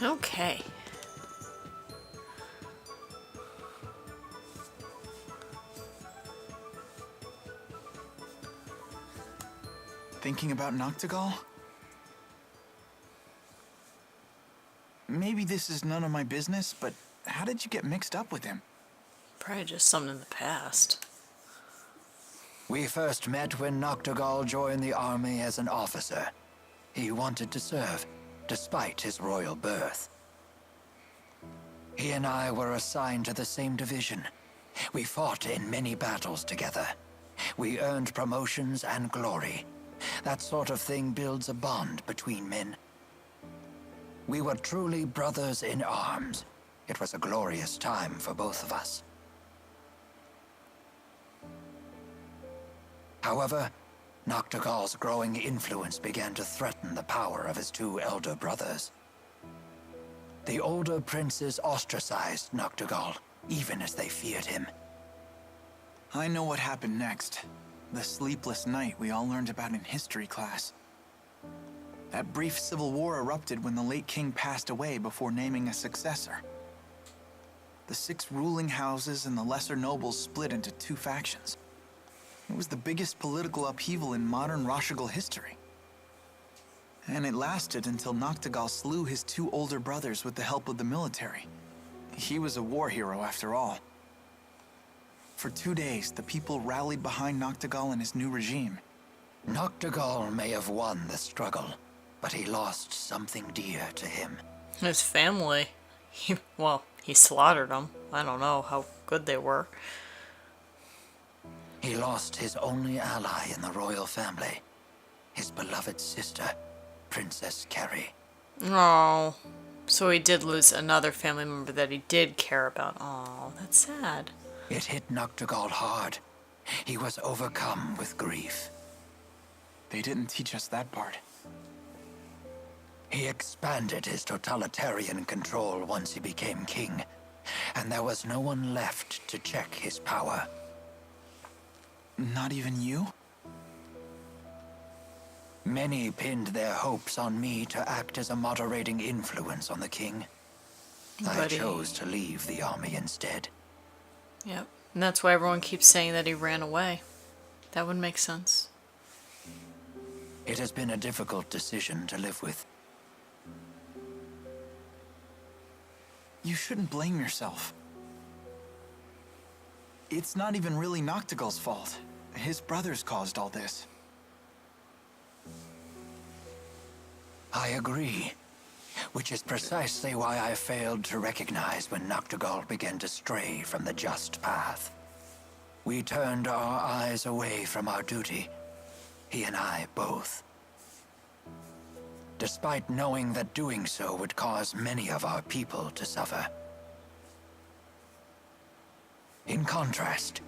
Okay. Thinking about Noctigal? Maybe this is none of my business, but how did you get mixed up with him? Probably just something in the past. We first met when Noctigal joined the army as an officer. He wanted to serve, despite his royal birth. He and I were assigned to the same division. We fought in many battles together. We earned promotions and glory. That sort of thing builds a bond between men. We were truly brothers in arms. It was a glorious time for both of us. However, Noctigal's growing influence began to threaten the power of his two elder brothers. The older princes ostracized Noctigal, even as they feared him. I know what happened next. The sleepless night we all learned about in history class. That brief civil war erupted when the late king passed away before naming a successor. The 6 ruling houses and the lesser nobles split into 2 factions. It was the biggest political upheaval in modern Rashigal history. And it lasted until Noctigal slew his 2 older brothers with the help of the military. He was a war hero after all. For 2 days, the people rallied behind Noctigal and his new regime. Noctigal may have won the struggle, but he lost something dear to him. His family. He slaughtered them. I don't know how good they were. He lost his only ally in the royal family, his beloved sister, Princess Carrie. Oh, so he did lose another family member that he did care about. Oh, that's sad. It hit Noctigal hard. He was overcome with grief. They didn't teach us that part. He expanded his totalitarian control once he became king, and there was no one left to check his power. Not even you? Many pinned their hopes on me to act as a moderating influence on the king. I chose to leave the army instead. Yep. And that's why everyone keeps saying that he ran away. That would make sense. It has been a difficult decision to live with. You shouldn't blame yourself. It's not even really Noctigal's fault. His brothers caused all this. I agree. Which is precisely why I failed to recognize when Noctigal began to stray from the just path. We turned our eyes away from our duty, he and I both. Despite knowing that doing so would cause many of our people to suffer. In contrast,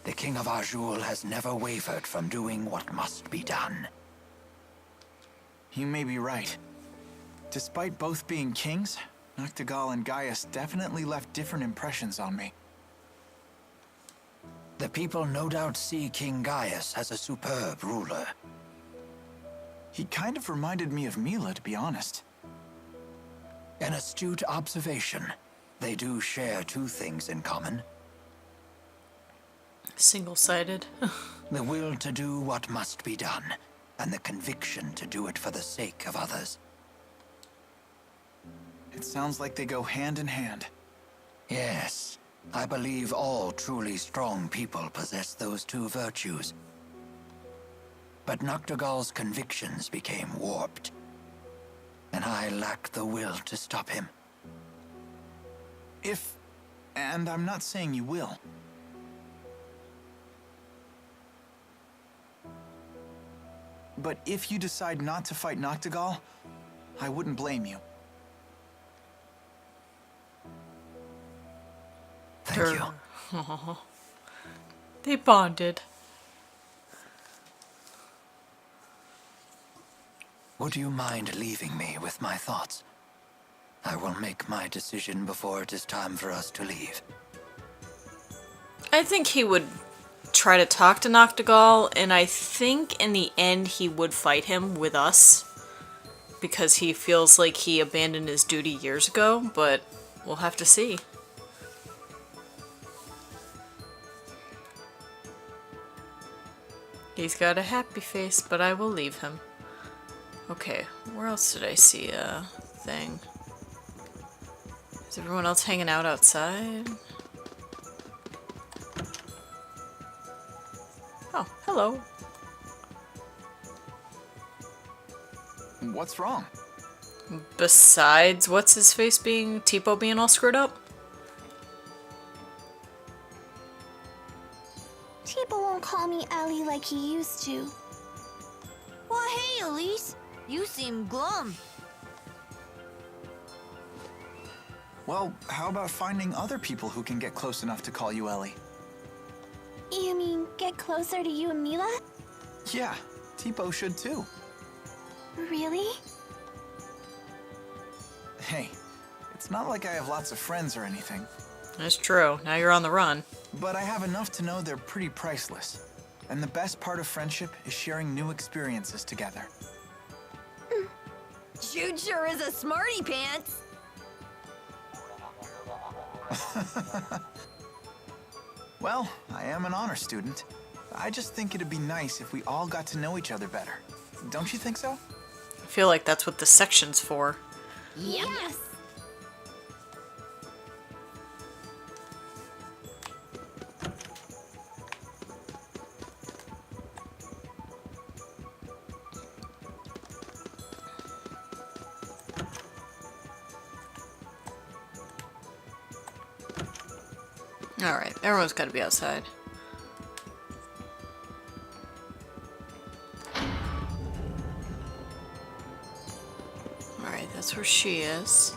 the King of Azul has never wavered from doing what must be done. You may be right. Despite both being kings, Noctigal and Gaius definitely left different impressions on me. The people no doubt see King Gaius as a superb ruler. He kind of reminded me of Mila, to be honest. An astute observation. They do share 2 things in common. Single-sided. The will to do what must be done, and the conviction to do it for the sake of others. It sounds like they go hand in hand. Yes, I believe all truly strong people possess those 2 virtues. But Noctigal's convictions became warped, and I lacked the will to stop him. And I'm not saying you will. But if you decide not to fight Noctigal, I wouldn't blame you. Thank you. Aww. They bonded. Would you mind leaving me with my thoughts? I will make my decision before it is time for us to leave. I think he would try to talk to Noctigal, and I think in the end he would fight him with us. because he feels like he abandoned his duty years ago, but we'll have to see. He's got a happy face, but I will leave him. Okay, where else did I see a thing? Is everyone else hanging out outside? Oh, hello. What's wrong? Besides, what's his face being, Tipo being all screwed up? People won't call me Ellie like he used to. Well, hey, Elise. You seem glum. Well, how about finding other people who can get close enough to call you Ellie? You mean get closer to you and Mila? Yeah, Tipo should too. Really? Hey, it's not like I have lots of friends or anything, That's true. Now you're on the run. but I have enough to know they're pretty priceless. And the best part of friendship is sharing new experiences together. Jude sure is a smarty pants. Well, I am an honor student. I just think it'd be nice if we all got to know each other better. Don't you think so? I feel like that's what the section's for. Yes. Alright, everyone's gotta be outside. Alright, that's where she is.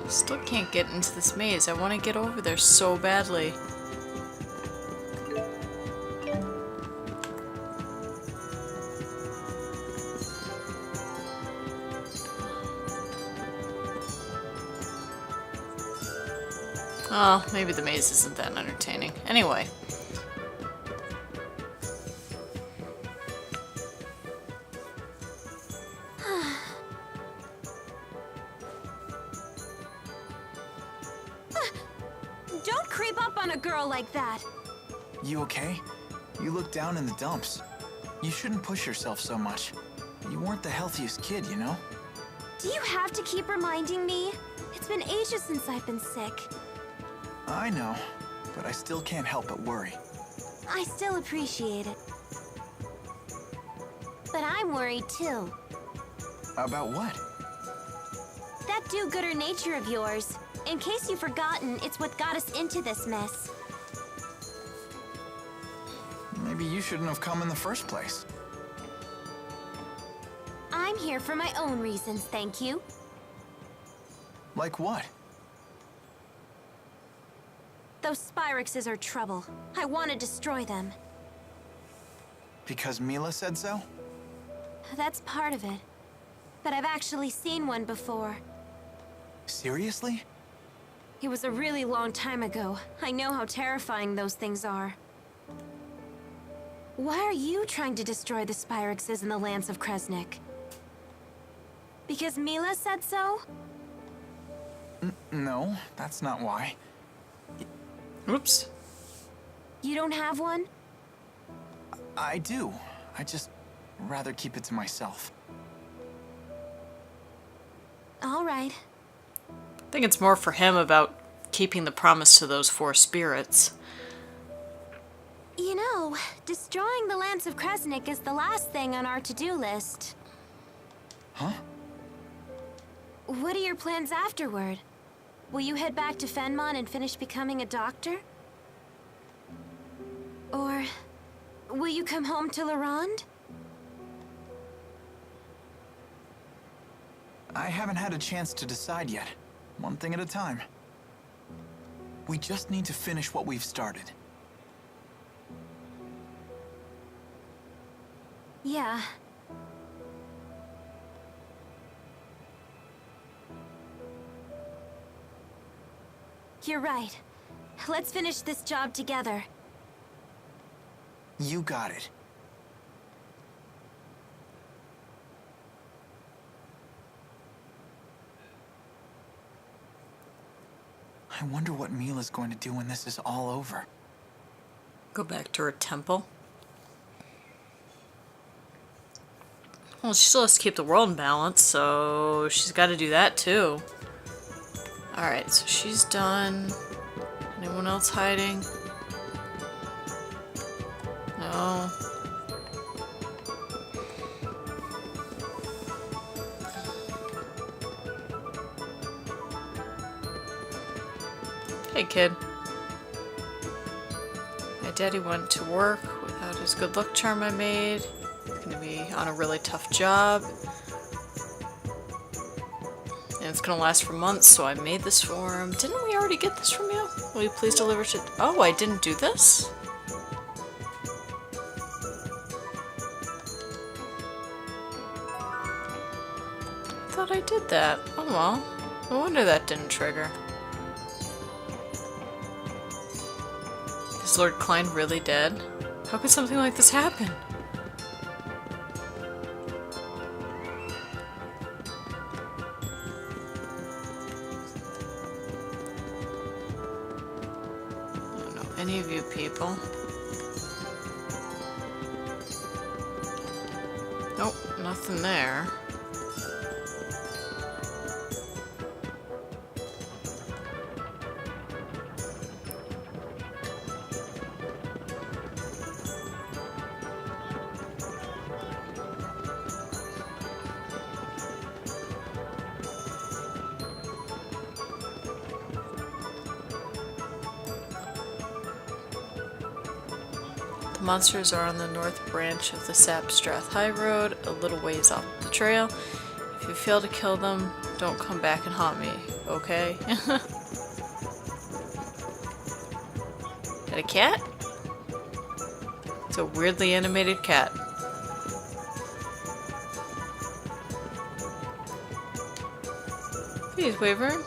Still can't get into this maze. I want to get over there so badly. Oh, maybe the maze isn't that entertaining. Anyway. Don't creep up on a girl like that. You okay? You look down in the dumps. You shouldn't push yourself so much. You weren't the healthiest kid, you know? Do you have to keep reminding me? It's been ages since I've been sick. I know, but I still can't help but worry. I still appreciate it. But I'm worried too. About what? That do-gooder nature of yours. In case you've forgotten, it's what got us into this mess. Maybe you shouldn't have come in the first place. I'm here for my own reasons, thank you. Like what? Those Spyrexes are trouble. I want to destroy them. Because Mila said so? That's part of it. But I've actually seen one before. Seriously? It was a really long time ago. I know how terrifying those things are. Why are you trying to destroy the Spyrexes in the lands of Kresnik? Because Mila said so? No, that's not why. Oops. You don't have one? I do. I just rather keep it to myself. All right. I think it's more for him about keeping the promise to those four spirits. You know, destroying the lands of Kresnik is the last thing on our to-do list. Huh? What are your plans afterward? Will you head back to Fenmon and finish becoming a doctor? Or will you come home to Larand? I haven't had a chance to decide yet. One thing at a time. We just need to finish what we've started. Yeah. You're right. Let's finish this job together. You got it. I wonder what Mila's going to do when this is all over. Go back to her temple. Well, she still has to keep the world in balance, so she's got to do that too. Alright, so she's done. Anyone else hiding? No. Hey, kid. My daddy went to work without his good luck charm I made. He's gonna be on a really tough job. And it's gonna last for months, so I made this for him. Didn't we already get this from you? Will you please deliver to... Oh, I didn't do this? I thought I did that. Oh well. No wonder that didn't trigger. Is Lord Klein really dead? How could something like this happen? I don't know any of you people. Nope, nothing there. The monsters are on the north branch of the Sapstrath High Road, a little ways off the trail. If you fail to kill them, don't come back and haunt me, okay? Got a cat? It's a weirdly animated cat. Please, Wyvern.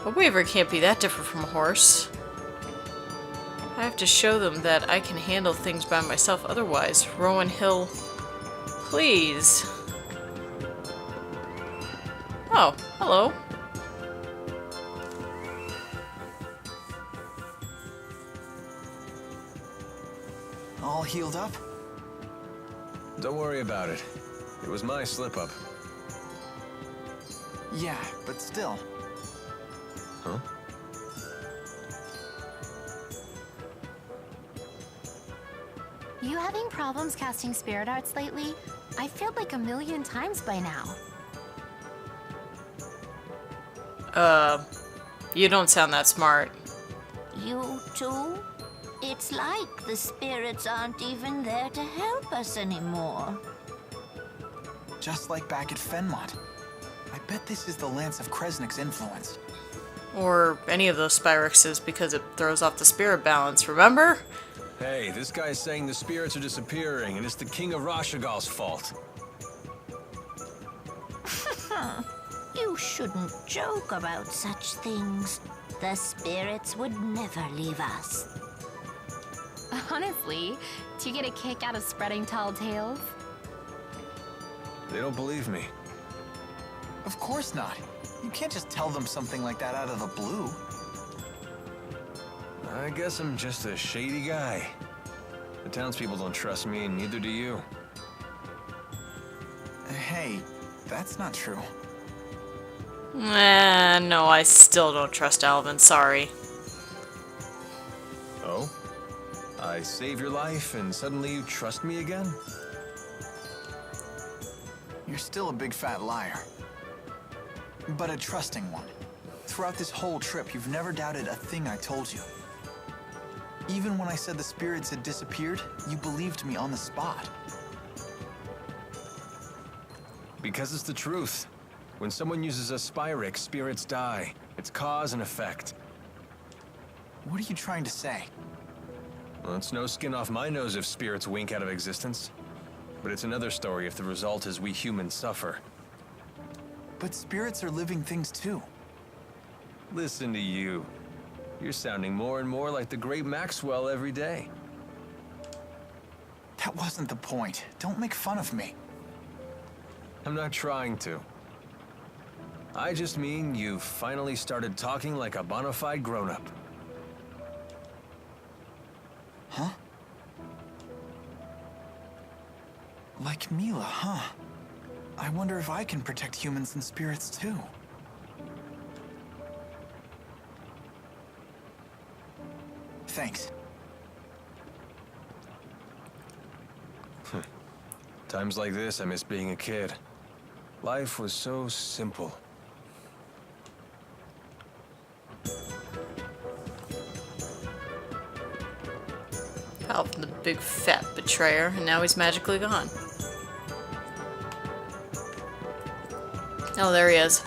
A wyvern can't be that different from a horse. I have to show them that I can handle things by myself otherwise. Rowan Hill, please. Oh, hello. All healed up? Don't worry about it. It was my slip-up. Yeah, but still. Huh? You having problems casting spirit arts lately? I failed like 1,000,000 times by now. You don't sound that smart. You too? It's like the spirits aren't even there to help us anymore. Just like back at Fenmont. I bet this is the Lance of Kresnik's influence. Or any of those Spyrexes because it throws off the spirit balance, remember? Hey, this guy's saying the spirits are disappearing, and it's the King of Rashagal's fault. You shouldn't joke about such things. The spirits would never leave us. Honestly, do you get a kick out of spreading tall tales? They don't believe me. Of course not. You can't just tell them something like that out of the blue. I guess I'm just a shady guy. The townspeople don't trust me, and neither do you. Hey, that's not true. No, I still don't trust Alvin, sorry. Oh? I save your life, and suddenly you trust me again? You're still a big fat liar. But a trusting one. Throughout this whole trip, you've never doubted a thing I told you. Even when I said the spirits had disappeared, you believed me on the spot. Because it's the truth. When someone uses a Spyrix, spirits die. It's cause and effect. What are you trying to say? Well, it's no skin off my nose if spirits wink out of existence. But it's another story if the result is we humans suffer. But spirits are living things too. Listen to you. You're sounding more and more like the great Maxwell every day. That wasn't the point. Don't make fun of me. I'm not trying to. I just mean you've finally started talking like a bona fide grown-up. Huh? Like Mila, huh? I wonder if I can protect humans and spirits too. Thanks. Times like this, I miss being a kid. Life was so simple. Oh, the big fat betrayer, and now he's magically gone. Oh, there he is.